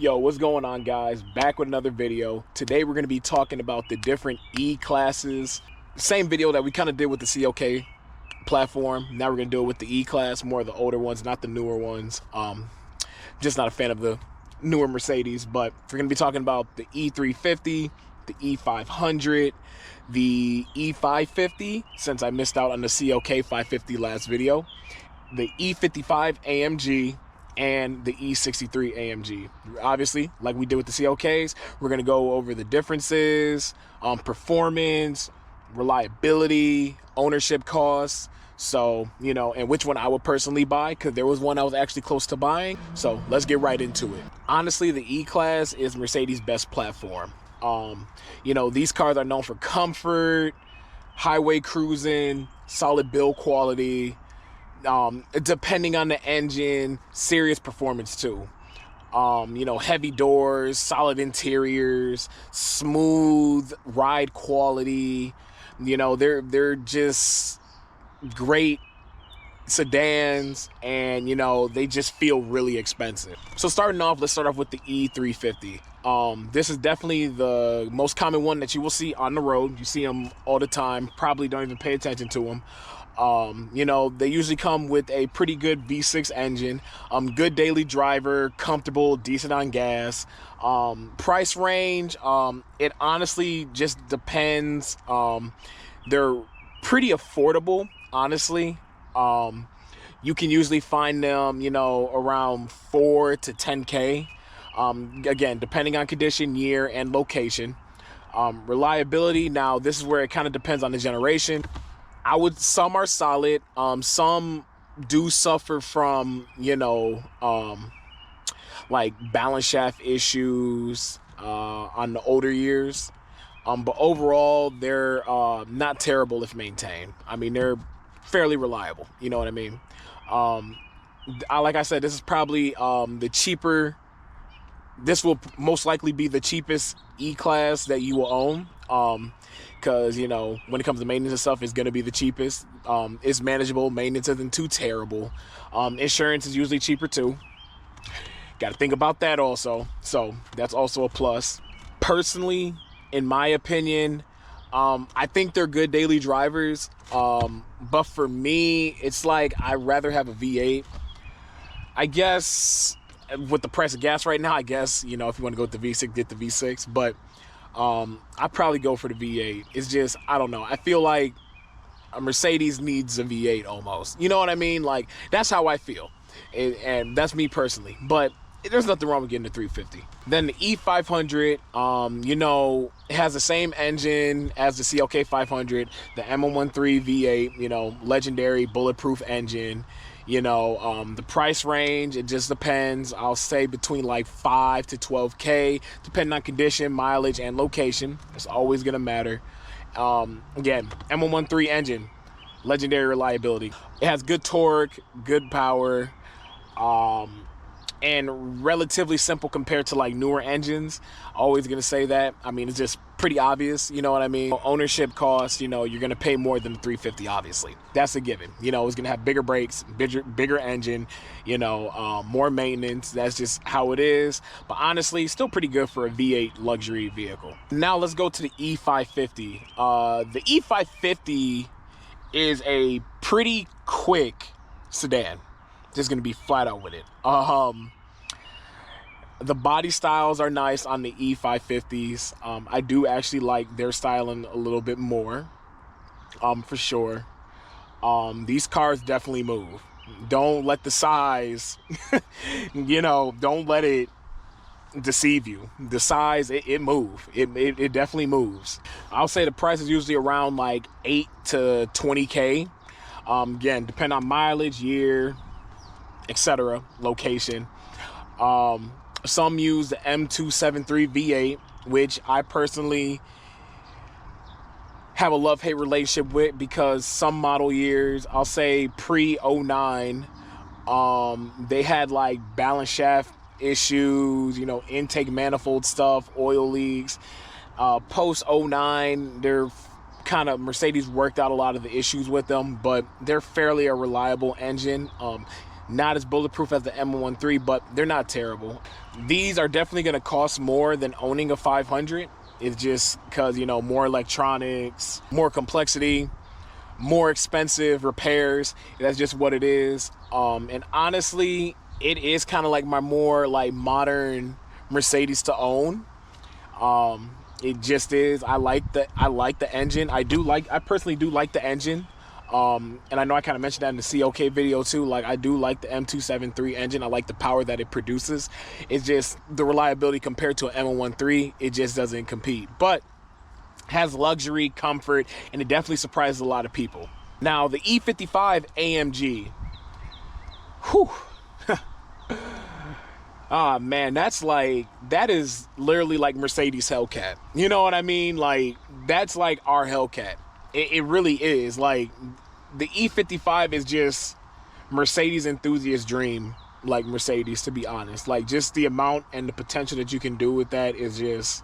Yo, what's going on, guys? Back with another video. Today we're going to be talking about the different E-classes. Same video that we kind of did with the COK platform. Now we're going to do it with the E-class, more of the older ones, not the newer ones. Just not a fan of the newer Mercedes, but we're going to be talking about the E350, the E500, the E550, since I missed out on the COK 550 last video, the E55 AMG, and the E63 AMG. Obviously, like we did with the COKs, we're going to go over the differences, performance, reliability, ownership costs, so, you know, and which one I would personally buy, because there was one I was actually close to buying. So let's get right into it. Honestly, the E-Class is Mercedes' best platform. You know, these cars are known for comfort, highway cruising, solid build quality, depending on the engine, serious performance too. You know, heavy doors, solid interiors, smooth ride quality. You know, they're just great sedans, and you know, they just feel really expensive. So starting off, let's start off with the E350. This is definitely the most common one that you will see on the road. You see them all the time, probably don't even pay attention to them. You know, they usually come with a pretty good V6 engine, good daily driver, comfortable, decent on gas. Price range, it honestly just depends. They're pretty affordable, honestly. You can usually find them, you know, around 4 to 10K. Again, depending on condition, year, and location. Reliability, now this is where it kind of depends on the generation. Some are solid. Some do suffer from, you know, like balance shaft issues on the older years. But overall, they're not terrible if maintained. I mean, they're fairly reliable. You know what I mean? Like I said, this is probably the cheaper. This will most likely be the cheapest E-Class that you will own. Because, you know, when it comes to maintenance and stuff, it's going to be the cheapest. It's manageable. Maintenance isn't too terrible. Insurance is usually cheaper too. Got to think about that also. So that's also a plus. Personally, in my opinion, I think they're good daily drivers. But for me, it's like I'd rather have a V8. I guess with the price of gas right now, I guess, you know, if you want to go with the V6, get the V6. But I'd probably go for the V8. It's just, I don't know. I feel like a Mercedes needs a V8 almost. You know what I mean? Like, that's how I feel. And that's me personally. But there's nothing wrong with getting the 350. Then the E500, you know, it has the same engine as the CLK 500, the M113 V8, you know, legendary bulletproof engine. You know, the price range, it just depends. I'll say between like 5 to 12K, depending on condition, mileage, and location. It's always going to matter. Again, M113 engine, legendary reliability. It has good torque, good power, and relatively simple compared to like newer engines. Always going to say that. I mean, it's just pretty obvious, you know what I mean? Ownership costs, you know, you're going to pay more than the 350, obviously. That's a given. You know, it's going to have bigger brakes, bigger engine, you know, more maintenance. That's just how it is. But honestly, still pretty good for a V8 luxury vehicle. Now let's go to the E550. The E550 is a pretty quick sedan. Just going to be flat out with it. The body styles are nice on the E550s. I do actually like their styling a little bit more, for sure. These cars definitely move. Don't let the size, you know, don't let it deceive you. The size, it moves. It definitely moves. I'll say the price is usually around like 8 to 20K. Again, depend on mileage, year, etc., location. Some use the M273 V8, which I personally have a love-hate relationship with, because some model years, I'll say pre-09, they had like balance shaft issues, you know, intake manifold stuff, oil leaks. Post-09, they're kind of, Mercedes worked out a lot of the issues with them, but they're fairly a reliable engine. Not as bulletproof as the M13, but they're not terrible. These are definitely going to cost more than owning a 500. It's just because, you know, more electronics, more complexity, more expensive repairs. That's just what it is. And honestly, it is kind of like my more like modern Mercedes to own. It just is. I like the engine. I personally do like the engine. And I know I kind of mentioned that in the COK video too. Like, I do like the M273 engine. I like the power that it produces. It's just the reliability compared to an M13, it just doesn't compete. But has luxury, comfort, and it definitely surprises a lot of people. Now, the E55 AMG. Whew. Ah, man, that is literally like Mercedes Hellcat. You know what I mean? Like, that's like our Hellcat. It really is. Like, the E55 is just Mercedes enthusiast dream, like Mercedes, to be honest. Like, just the amount and the potential that you can do with that is just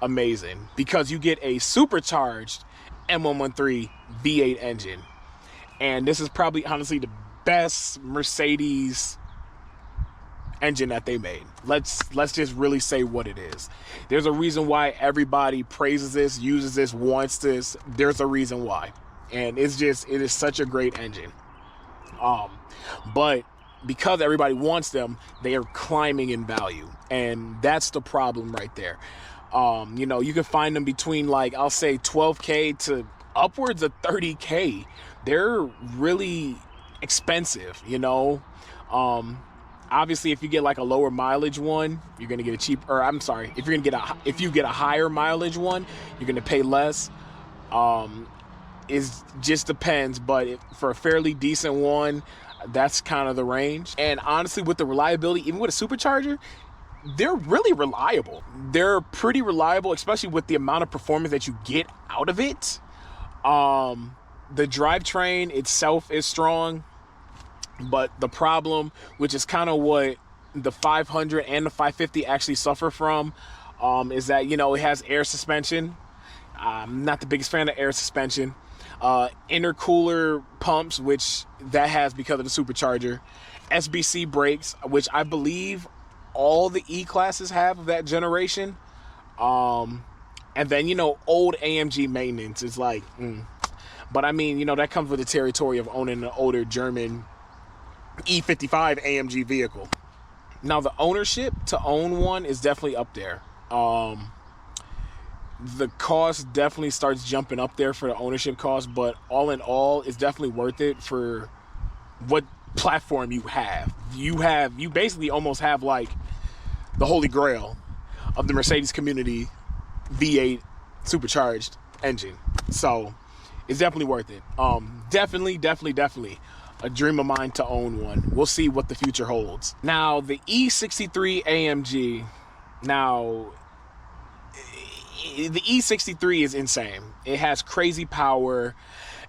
amazing, because you get a supercharged M113 V8 engine. And this is probably, honestly, the best Mercedes engine that they made. Let's just really say what it is. There's a reason why everybody praises this, uses this, wants this. There's a reason why, and it is such a great engine. But because everybody wants them, they are climbing in value, and that's the problem right there. You know, you can find them between, like, I'll say 12K to upwards of 30K. They're really expensive, you know. Obviously, if you get like a lower mileage one, you're gonna get a cheap. Or I'm sorry, if you get a higher mileage one, you're gonna pay less. It just depends, but for a fairly decent one, that's kind of the range. And honestly, with the reliability, even with a supercharger, they're really reliable. They're pretty reliable, especially with the amount of performance that you get out of it. The drivetrain itself is strong. But the problem, which is kind of what the 500 and the 550 actually suffer from, is that, you know, it has air suspension. I'm not the biggest fan of air suspension. Intercooler pumps, which that has because of the supercharger. SBC brakes, which I believe all the E-classes have of that generation. And then, you know, old AMG maintenance is like, But I mean, you know, that comes with the territory of owning an older German E55 AMG vehicle. Now, the ownership to own one is definitely up there. The cost definitely starts jumping up there for the ownership cost, but all in all, it's definitely worth it for what platform you have. You basically almost have like the holy grail of the Mercedes community V8 supercharged engine. So it's definitely worth it. Definitely a dream of mine to own one. We'll see what the future holds. Now, the E63 AMG. Now, the E63 is insane. It has crazy power,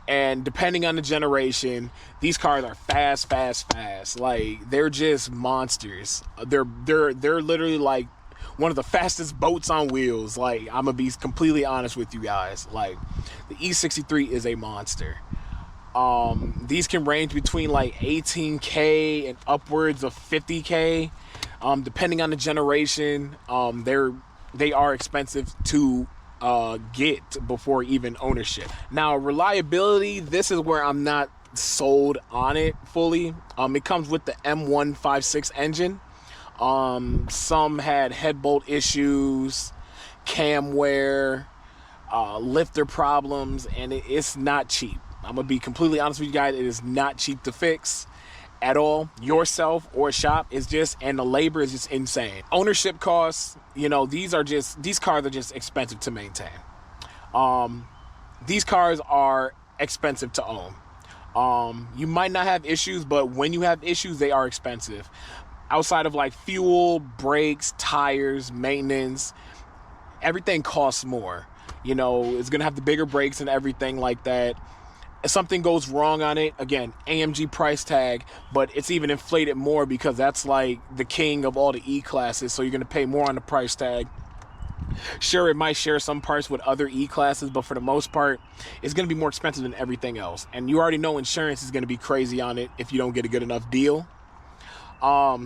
and depending on the generation, these cars are fast. Like, they're just monsters. They're literally like one of the fastest boats on wheels. Like, I'm gonna be completely honest with you guys. Like, the E63 is a monster. These can range between like 18K and upwards of 50K, depending on the generation. They are expensive to get before even ownership. Now, reliability, this is where I'm not sold on it fully. It comes with the M156 engine. Some had head bolt issues, cam wear, lifter problems, and it's not cheap. I'm gonna be completely honest with you guys. It is not cheap to fix at all, yourself or shop. Is just, and the labor is just insane. Ownership costs, you know, these cars are just expensive to maintain. These cars are expensive to own. You might not have issues, but when you have issues, they are expensive. Outside of like fuel, brakes, tires, maintenance, everything costs more. You know, it's gonna have the bigger brakes and everything like that. If something goes wrong on it, again, AMG price tag, but it's even inflated more because that's like the king of all the E-classes, so you're going to pay more on the price tag. Sure, it might share some parts with other E-classes, but for the most part, it's going to be more expensive than everything else. And you already know insurance is going to be crazy on it if you don't get a good enough deal. But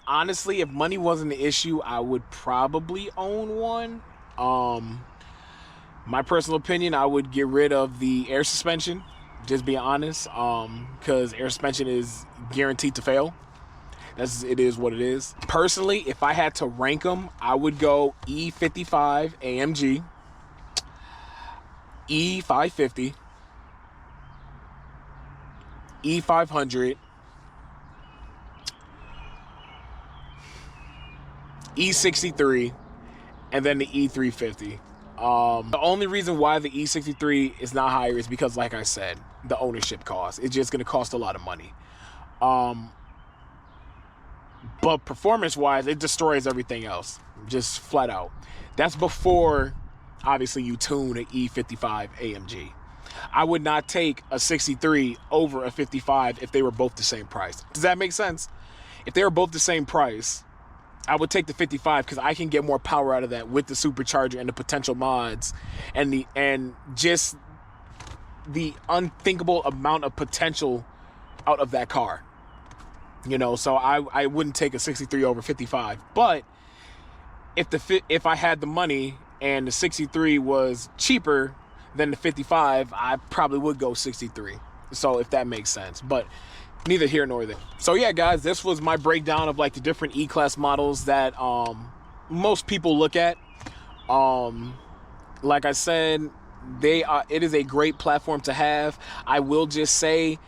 honestly, if money wasn't an issue, I would probably own one. My personal opinion, I would get rid of the air suspension, just being honest, because air suspension is guaranteed to fail. It is what it is. Personally, if I had to rank them, I would go E55 AMG, E550, E500, E63, and then the E350. The only reason why the E63 is not higher is because, like I said, the ownership cost. It's just going to cost a lot of money. But performance-wise, it destroys everything else, just flat out. That's before, obviously, you tune an E55 AMG. I would not take a 63 over a 55 if they were both the same price. Does that make sense? If they were both the same price, I would take the 55 because I can get more power out of that with the supercharger and the potential mods and just the unthinkable amount of potential out of that car. You know, so I wouldn't take a 63 over 55. But if I had the money and the 63 was cheaper than the 55, I probably would go 63. So if that makes sense. But neither here nor there. So yeah, guys, this was my breakdown of like the different E-Class models that most people look at. Like I said, it is a great platform to have. I will just say,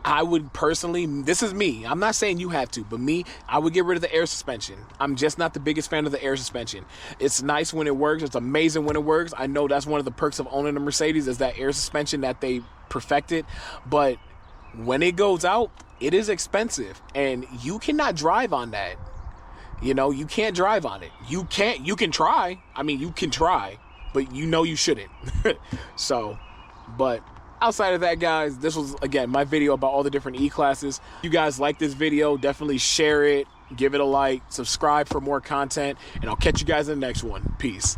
I would personally, this is me, I'm not saying you have to, but me, I would get rid of the air suspension. I'm just not the biggest fan of the air suspension. It's nice when it works. It's amazing when it works. I know that's one of the perks of owning a Mercedes is that air suspension that they perfected. But when it goes out, it is expensive, and you cannot drive on that. You know, you can't drive on it. You can try. I mean, you can try, but you know you shouldn't. So, but outside of that, guys, this was, again, my video about all the different E-Classes. If you guys like this video, definitely share it, give it a like, subscribe for more content, and I'll catch you guys in the next one. Peace.